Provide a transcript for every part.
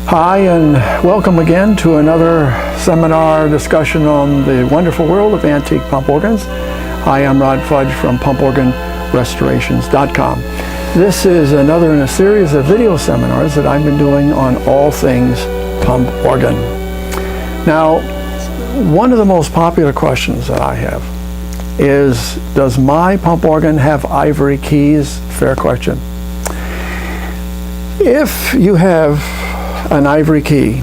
Hi, and welcome again to another seminar discussion on the wonderful world of antique pump organs. Hi, I'm Rod Fudge from pumporganrestorations.com. This is another in a series of video seminars that I've been doing on all things pump organ. Now, one of the most popular questions that I have is, does my pump organ have ivory keys? Fair question. If you have an ivory key,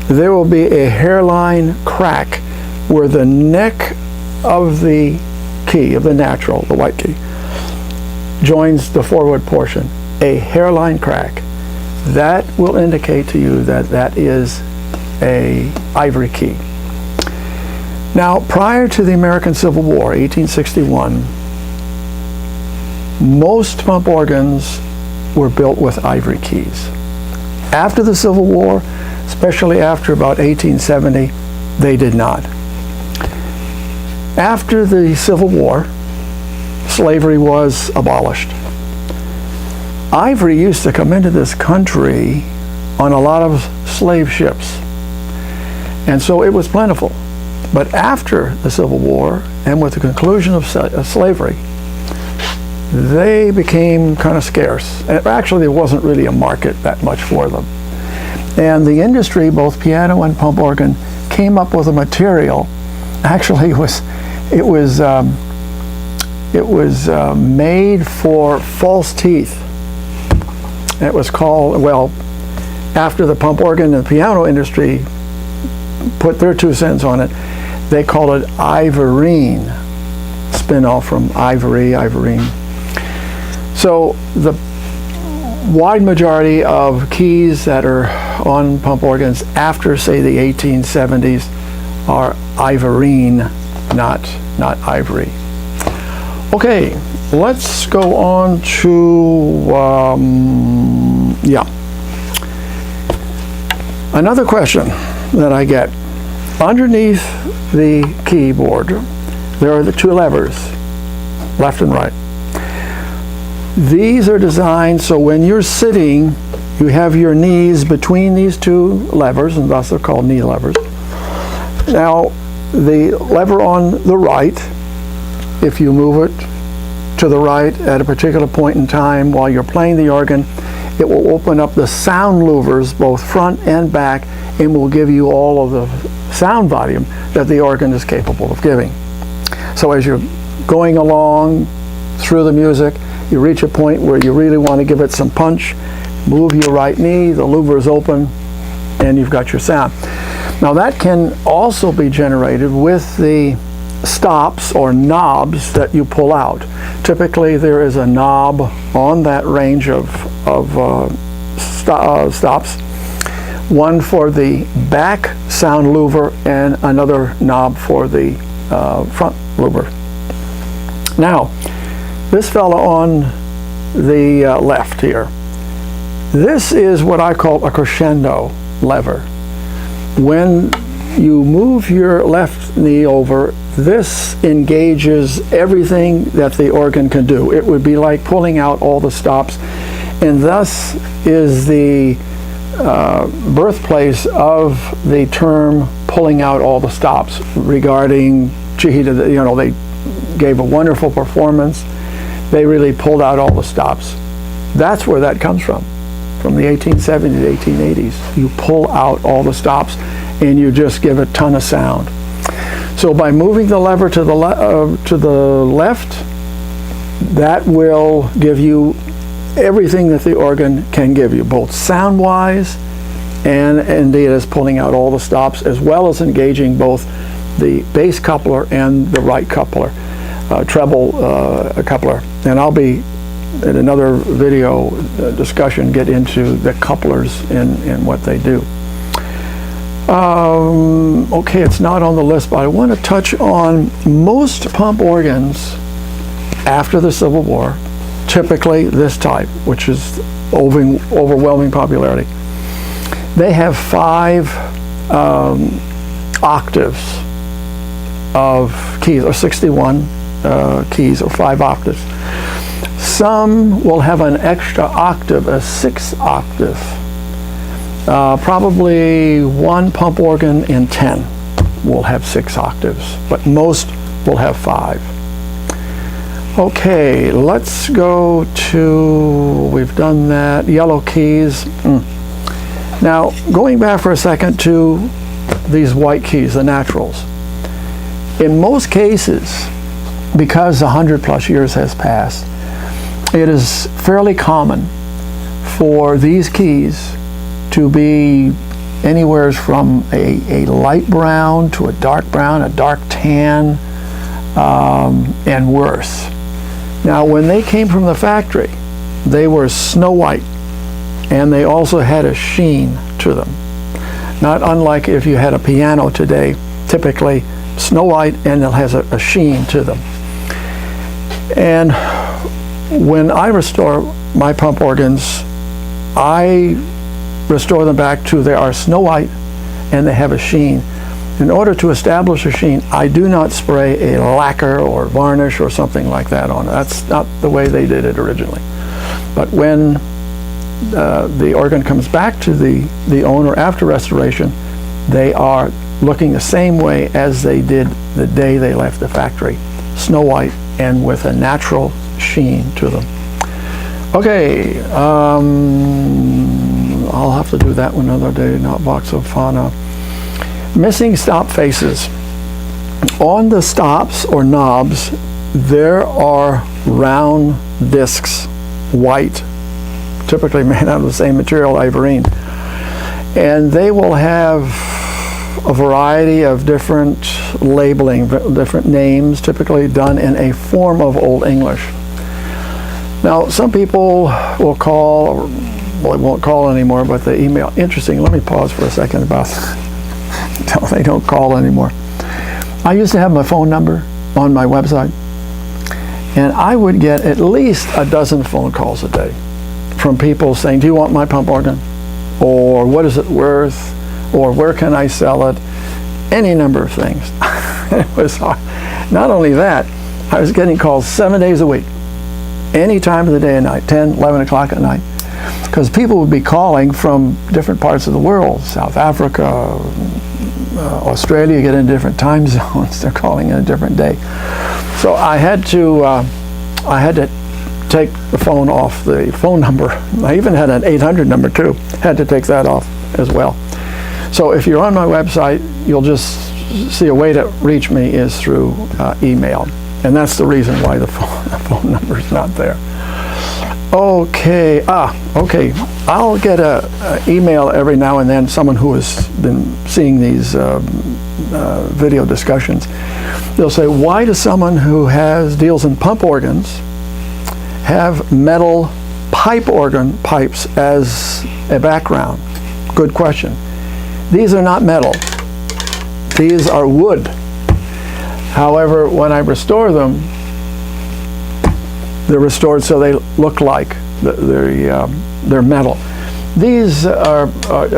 there will be a hairline crack where the neck of the key, of the natural, the white key, joins the forward portion. A hairline crack. That will indicate to you that that is a ivory key. Now, prior to the American Civil War, 1861, most pump organs were built with ivory keys. After the Civil War, especially after about 1870, they did not. After the Civil War, slavery was abolished. Ivory used to come into this country on a lot of slave ships, and so it was plentiful. But after the Civil War, and with the conclusion of slavery, they became kind of scarce. And actually, there wasn't really a market that much for them. And the industry, both piano and pump organ, came up with a material. Actually, it was made for false teeth. It was called, well, after the pump organ and the piano industry put their 2 cents on it, they called it ivorine, spin-off from ivory, ivorine. So the wide majority of keys that are on pump organs after, say, the 1870s are ivorine, not ivory. Okay, let's go on to, another question that I get. Underneath the keyboard, there are the 2 levers, left and right. These are designed so when you're sitting, you have your knees between these 2 levers, and thus they're called knee levers. Now, the lever on the right, if you move it to the right at a particular point in time while you're playing the organ, it will open up the sound louvers, both front and back, and will give you all of the sound volume that the organ is capable of giving. So as you're going along through the music, you reach a point where you really want to give it some punch, move your right knee, the louvers open, and you've got your sound. Now that can also be generated with the stops or knobs that you pull out. Typically there is a knob on that range of stops, one for the back sound louver and another knob for the front louver. Now, this fellow on the left here, this is what I call a crescendo lever. When you move your left knee over, this engages everything that the organ can do. It would be like pulling out all the stops, and thus is the birthplace of the term pulling out all the stops regarding, gee, they gave a wonderful performance. They really pulled out all the stops. That's where that comes from the 1870s, 1880s. You pull out all the stops and you just give a ton of sound. So by moving the lever to the left, that will give you everything that the organ can give you, both sound-wise and indeed as pulling out all the stops, as well as engaging both the bass coupler and the right coupler, treble coupler. And I'll be, in another video discussion, get into the couplers and what they do. Okay, it's not on the list, but I want to touch on most pump organs after the Civil War, typically this type, which is overwhelming popularity. They have 5 octaves of keys, or 61 keys, or 5 octaves. Some will have an extra octave, a 6th octave. Probably one pump organ in 10 will have 6 octaves, but most will have 5. Okay, let's go to, we've done that, yellow keys. Now, going back for a second to these white keys, the naturals. In most cases, because 100+ years has passed, it is fairly common for these keys to be anywhere from a light brown to a dark tan, and worse. Now, when they came from the factory, they were snow white, and they also had a sheen to them. Not unlike if you had a piano today, typically snow white, and it has a sheen to them. And when I restore my pump organs, I restore them back to they are snow white and they have a sheen. In order to establish a sheen, I do not spray a lacquer or varnish or something like that on it. That's not the way they did it originally. But when the organ comes back to the owner after restoration, they are looking the same way as they did the day they left the factory, snow white and with a natural sheen to them. Okay, I'll have to do that one another day, not Vox of Fauna. Missing stop faces. On the stops or knobs, there are round discs, white, typically made out of the same material, ivorine. And they will have a variety of different labeling, different names, typically done in a form of Old English. Now, some people will call, or well, they won't call anymore, but they email. Interesting, let me pause for a second about no, they don't call anymore. I used to have my phone number on my website, and I would get at least a dozen phone calls a day from people saying, do you want my pump organ? Or what is it worth? Or where can I sell it? Any number of things. It was hard. Not only that, I was getting calls 7 days a week, any time of the day and night, 10, 11 o'clock at night, because people would be calling from different parts of the world, South Africa, Australia, get in different time zones. They're calling in a different day. So I had to take the phone off the phone number. I even had an 800 number too. Had to take that off as well. So if you're on my website, you'll just see a way to reach me is through email. And that's the reason why the phone number is not there. Okay, okay. I'll get a email every now and then, someone who has been seeing these video discussions. They'll say, why does someone who deals in pump organs have metal pipe organ pipes as a background? Good question. These are not metal. These are wood. However, when I restore them, they're restored so they look like they're metal. These are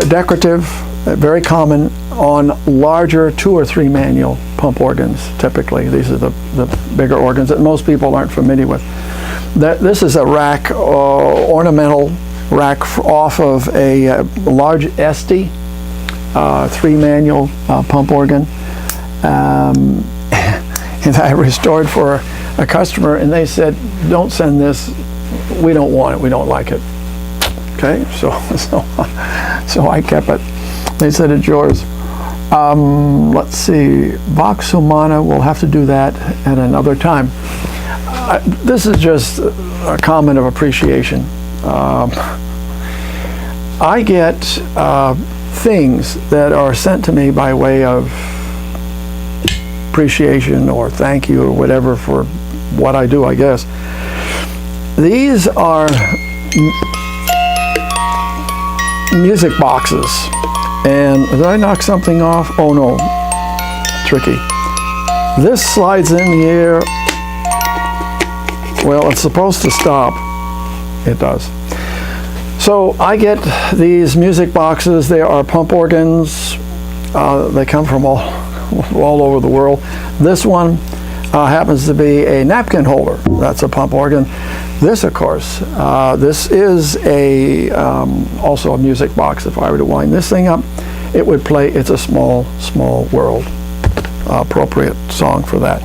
decorative, very common on larger 2 or 3 manual pump organs, typically. These are the bigger organs that most people aren't familiar with. This is a rack, ornamental rack off of a large Esty 3 manual pump organ. And I restored for a customer, and they said, don't send this, we don't want it, we don't like it. Okay, so I kept it. They said, it's yours. Let's see, Vox Humana, we'll have to do that at another time. This is just a comment of appreciation. I get things that are sent to me by way of appreciation or thank you or whatever for what I do, I guess. These are music boxes. And did I knock something off? Oh no, tricky. This slides in here. Well, it's supposed to stop. It does. So I get these music boxes. They are pump organs. They come from all over the world. This one happens to be a napkin holder. That's a pump organ. This, of course, this is also a music box. If I were to wind this thing up, it would play It's a Small, Small World. Appropriate song for that.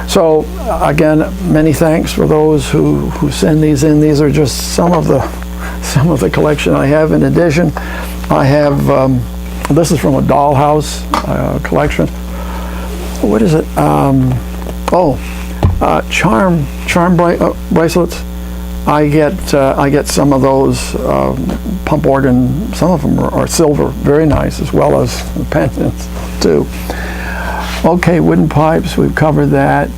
So again, many thanks for those who send these in. These are just some of the collection I have. In addition, I have this is from a dollhouse collection. What is it? Charm bracelets. I get some of those pump organ. Some of them are silver, very nice, as well as pendants too. Okay, wooden pipes, we've covered that.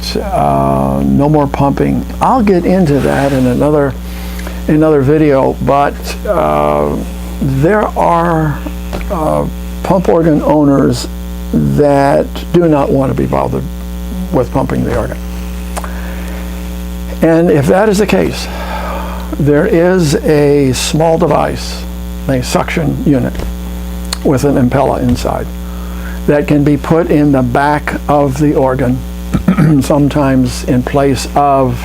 No more pumping. I'll get into that in another video, but there are pump organ owners that do not want to be bothered with pumping the organ. And if that is the case, there is a small device, a suction unit with an impella inside, that can be put in the back of the organ, sometimes in place of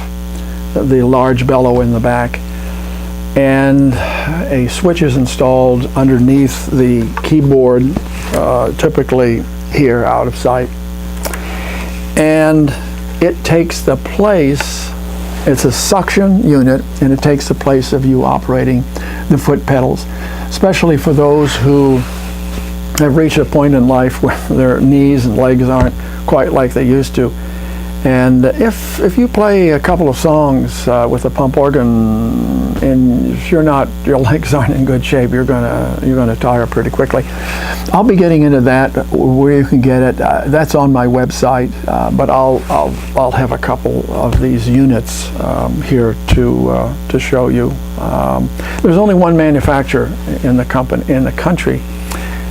the large bellow in the back, and a switch is installed underneath the keyboard, typically here out of sight, and it takes the place, it's a suction unit, and it takes the place of you operating the foot pedals, especially for those who have reached a point in life where their knees and legs aren't quite like they used to. And if you play a couple of songs with a pump organ, and if your legs aren't in good shape, you're gonna tire pretty quickly. I'll be getting into that, where you can get it. That's on my website, but I'll have a couple of these units here to show you. There's only one manufacturer in the country.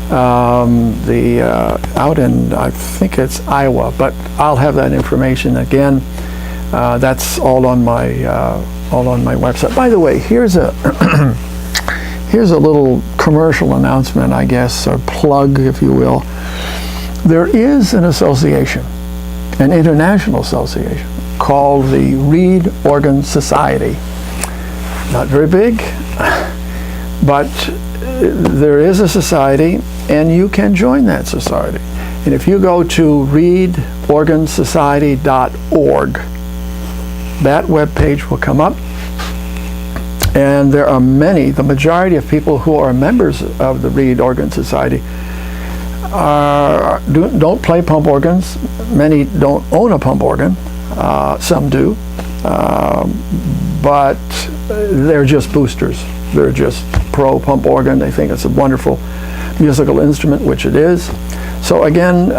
Out in, I think it's Iowa, but I'll have that information again. That's all on my website. By the way, here's a here's a little commercial announcement, I guess, or plug, if you will. There is an association, an international association, called the Reed Organ Society. Not very big, but there is a society, and you can join that society. And if you go to reedorgansociety.org, that webpage will come up, and there are many, the majority of people who are members of the Reed Organ Society don't play pump organs. Many don't own a pump organ. Some do, but they're just boosters. They're just pro pump organ. They think it's a wonderful musical instrument, which it is. So again,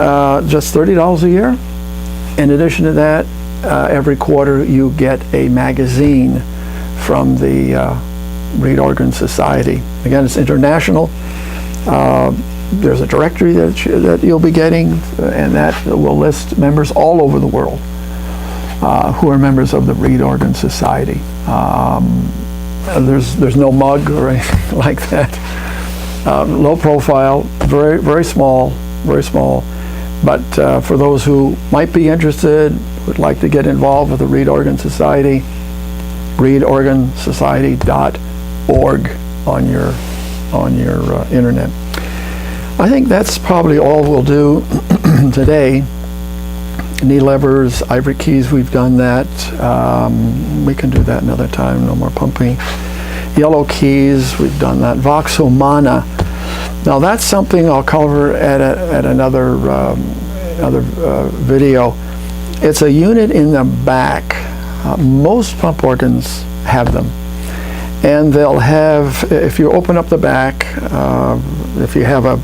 just $30 a year. In addition to that, every quarter you get a magazine from the Reed Organ Society. Again, it's international. There's a directory that you'll be getting, and that will list members all over the world who are members of the Reed Organ Society. There's no mug or anything like that. Low profile, very, very small, very small. But for those who might be interested, would like to get involved with the Reed Organ Society, reedorgansociety.org on your internet. I think that's probably all we'll do today. Knee levers, ivory keys, we've done that. We can do that another time, no more pumping. Yellow keys, we've done that. Vox Humana. Now that's something I'll cover at another video. It's a unit in the back. Most pump organs have them. And they'll have, if you open up the back, if you have a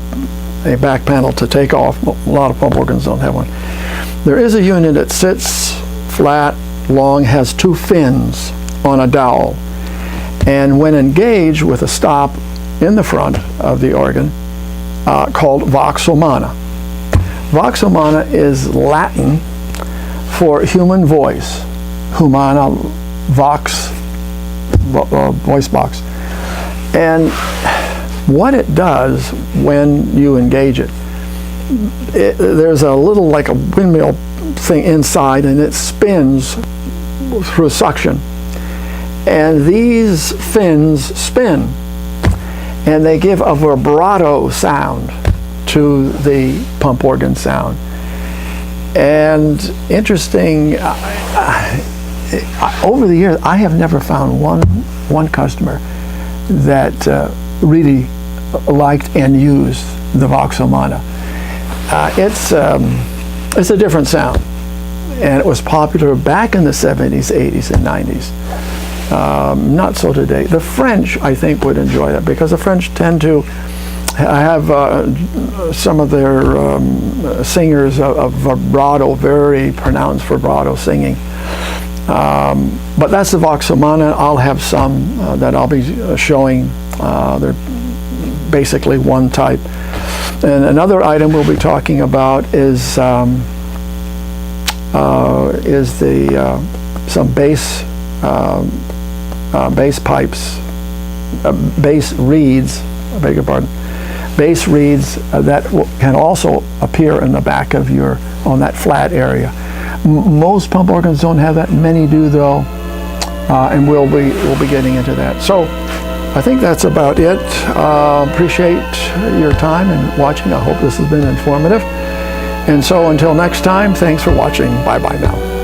back panel to take off, a lot of pump organs don't have one. There is a unit that sits flat, long, has two fins on a dowel. And when engaged with a stop in the front of the organ, called Vox Humana. Vox Humana is Latin for human voice. Humana, vox, voice box. And what it does when you engage it, there's a little, like a windmill thing inside, and it spins through suction. And these fins spin, and they give a vibrato sound to the pump organ sound. And interesting, over the years, I have never found one customer that really liked and used the Vox-Humana. It's a different sound, and it was popular back in the 70s, 80s, and 90s. Not so today. The French, I think, would enjoy that, because the French tend to have some of their singers of vibrato, very pronounced vibrato singing. But that's the Vox-Humana. I'll have some that I'll be showing. They're basically one type. And another item we'll be talking about is some bass pipes, bass reeds. I beg your pardon. Bass reeds that can also appear in the back of on that flat area. Most pump organs don't have that. Many do, though, and we'll be getting into that. So I think that's about it. Appreciate your time and watching. I hope this has been informative. And so until next time, thanks for watching. Bye-bye now.